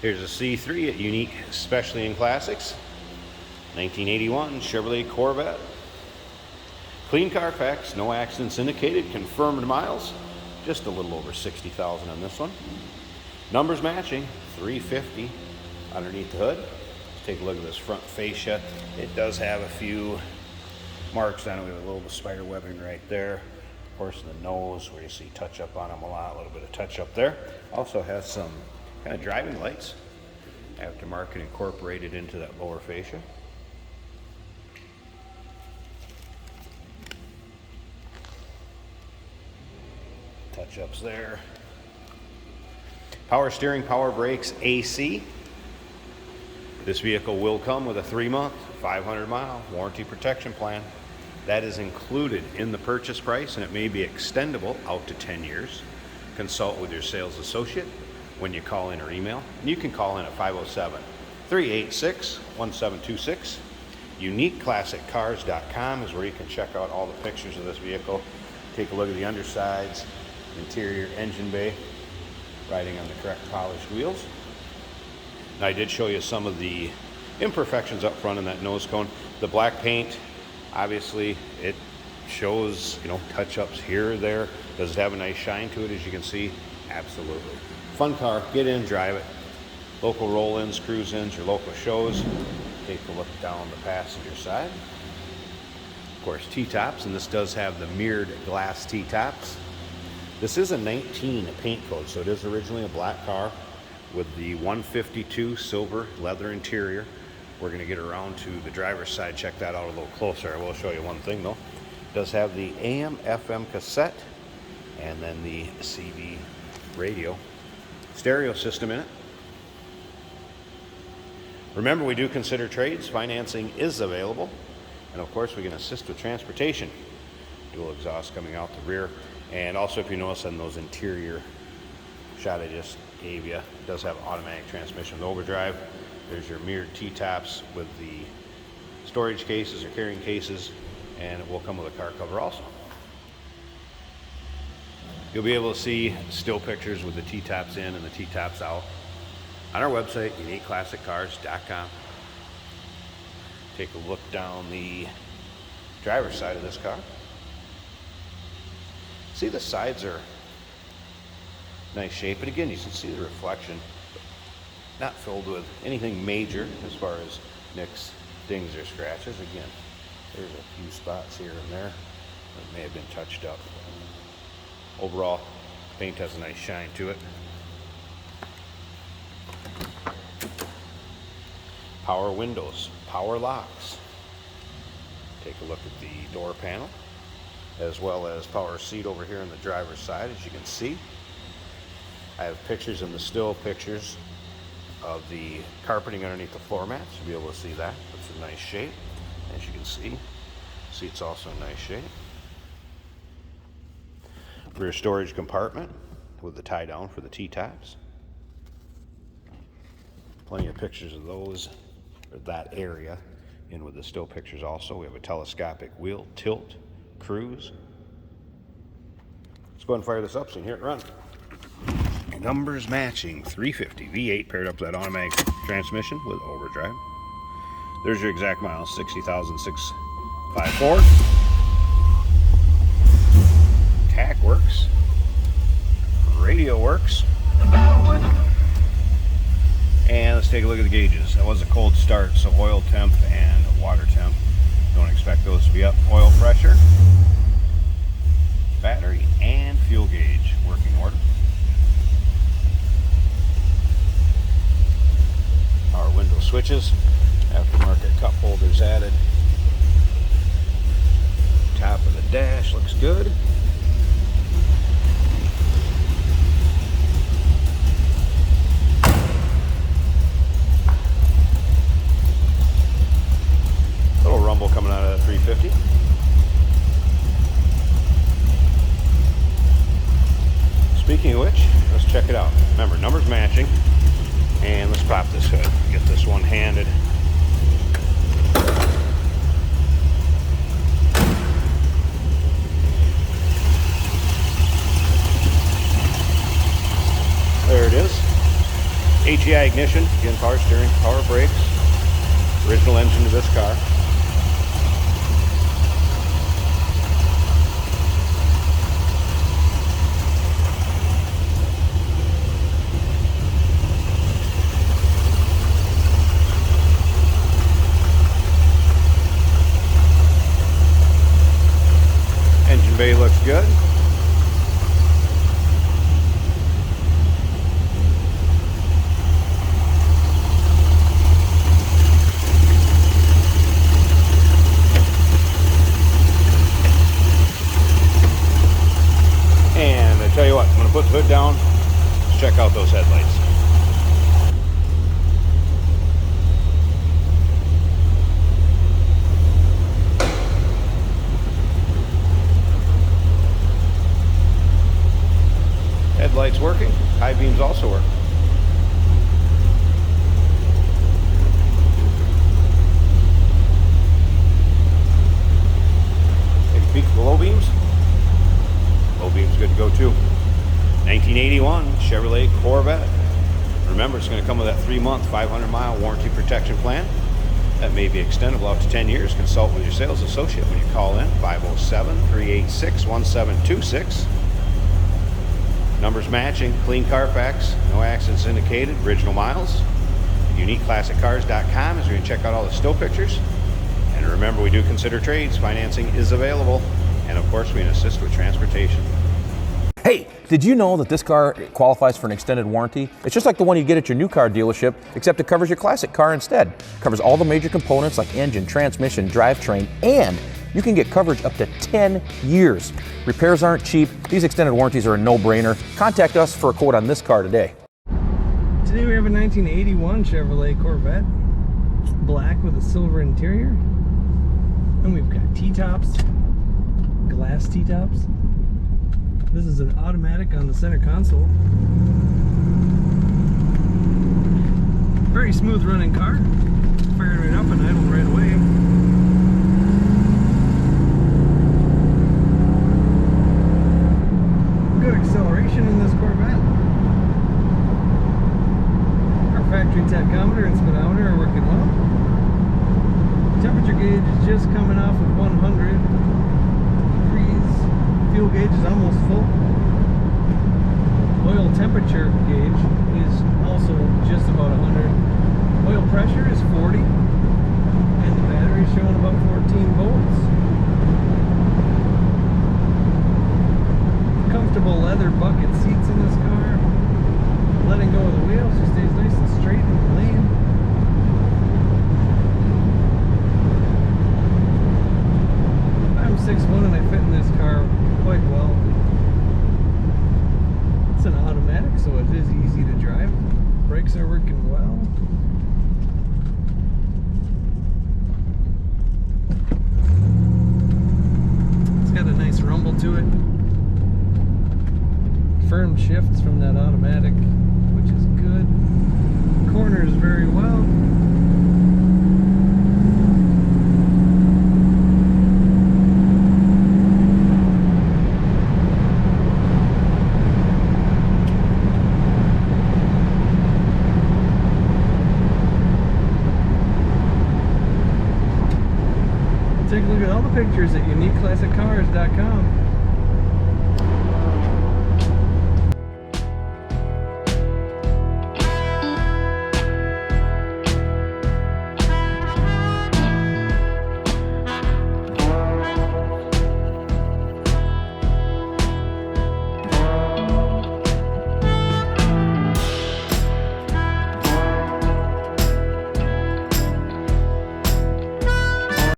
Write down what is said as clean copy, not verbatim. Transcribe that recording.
Here's a C3 at Unique Specialty and Classics. 1981 Chevrolet Corvette. Clean Carfax, no accidents indicated, confirmed miles. Just a little over 60,000 on this one. Numbers matching, 350 underneath the hood. Let's take a look at this front fascia. It does have a few marks on it. We have a little bit of spider webbing right there. Of course, the nose where you see touch up on them a lot, a little bit of touch up there. Also has some kind of driving lights, aftermarket incorporated into that lower fascia. Touch ups there. Power steering, power brakes, AC. This vehicle will come with a 3-month, 500-mile warranty protection plan. That is included in the purchase price, and it may be extendable out to 10 years. Consult with your sales associate when you call in or email. And you can call in at 507-386-1726. UniqueClassicCars.com is where you can check out all the pictures of this vehicle. Take a look at the undersides, interior engine bay, riding on the correct polished wheels. And I did show you some of the imperfections up front in that nose cone. The black paint, obviously, it shows, touch-ups here or there. Does it have a nice shine to it, as you can see? Absolutely. Fun car. Get in, drive it. Local roll-ins, cruise-ins, your local shows. Take a look down the passenger side. Of course, T-tops, and this does have the mirrored glass T-tops. This is a 19 paint code, so it is originally a black car with the 152 silver leather interior. We're going to get around to the driver's side, check that out a little closer. I will show you one thing though. It does have the AM, FM cassette, and then the CB radio. Stereo system in it. Remember, we do consider trades. Financing is available. And of course, we can assist with transportation. Dual exhaust coming out the rear. And also, if you notice on those interior shot I just gave you, it does have automatic transmission with overdrive. There's your mirrored T-tops with the storage cases or carrying cases, and it will come with a car cover also. You'll be able to see still pictures with the T-tops in and the T-tops out on our website, UniqueClassicCars.com. Take a look down the driver's side of this car. See, the sides are nice shape, but again, you can see the reflection. Not filled with anything major as far as nicks, dings, or scratches. Again, there's a few spots here and there that may have been touched up. Overall, paint has a nice shine to it. Power windows, power locks. Take a look at the door panel, as well as power seat over here on the driver's side, as you can see. I have pictures in the still pictures of the carpeting underneath the floor mats. You'll be able to see that. It's a nice shape, as you can see. Seat's also in nice shape. Rear storage compartment with the tie down for the T-tops. Plenty of pictures of those, or that area, in with the still pictures also. We have a telescopic wheel, tilt, cruise. Let's go ahead and fire this up so you can hear it run. Numbers matching, 350 V8 paired up with that automatic transmission with overdrive. There's your exact miles, 60,654. Tack works. Radio works. And let's take a look at the gauges. That was a cold start, so oil temp and water temp. Don't expect those to be up. Oil pressure, battery, and fuel gauge working order. Our window switches, aftermarket cup holders added. Top of the dash looks good. Little rumble coming out of the 350. Speaking of which, let's check it out. Remember, numbers matching. And let's pop this hood. Get this one-handed. There it is. TGI ignition, again, power steering, power brakes, original engine of this car. Engine bay looks good. And I tell you what, I'm going to put the hood down. Let's check out those headlights. Headlights working, high beams also work. Take a peek at the low beams. Low beams good to go too. 1981 Chevrolet Corvette. Remember, it's going to come with that 3-month, 500-mile warranty protection plan. That may be extendable up to 10 years. Consult with your sales associate when you call in, 507-386-1726. Numbers matching, clean Carfax, no accidents indicated, original miles. UniqueClassicCars.com is where you can check out all the still pictures. And remember, we do consider trades. Financing is available. And of course, we can assist with transportation. Hey, did you know that this car qualifies for an extended warranty? It's just like the one you get at your new car dealership, except it covers your classic car instead. It covers all the major components like engine, transmission, drivetrain, and you can get coverage up to 10 years. Repairs aren't cheap. These extended warranties are a no-brainer. Contact us for a quote on this car today. Today we have a 1981 Chevrolet Corvette, black with a silver interior. And we've got T-tops, glass T-tops. This is an automatic on the center console. Very smooth running car. Fired it up and idled right away. Good acceleration in this Corvette. Our factory tachometer and speedometer are working well. Temperature gauge is just coming off of 100 degrees. Fuel gauge is almost full. Oil temperature gauge is also just about 100. Oil pressure is 40. And the battery is showing about 14 volts. Comfortable leather bucket seats in this car. Letting go of the wheels, she stays nice and straight in the lane. I'm 6'1" and I fit in this car quite well. It's an automatic, so it is easy to drive. Brakes are working well. It's got a nice rumble to it. Firm shifts from that automatic, which is good. Corners very well. Take a look at all the pictures at UniqueClassicCars.com.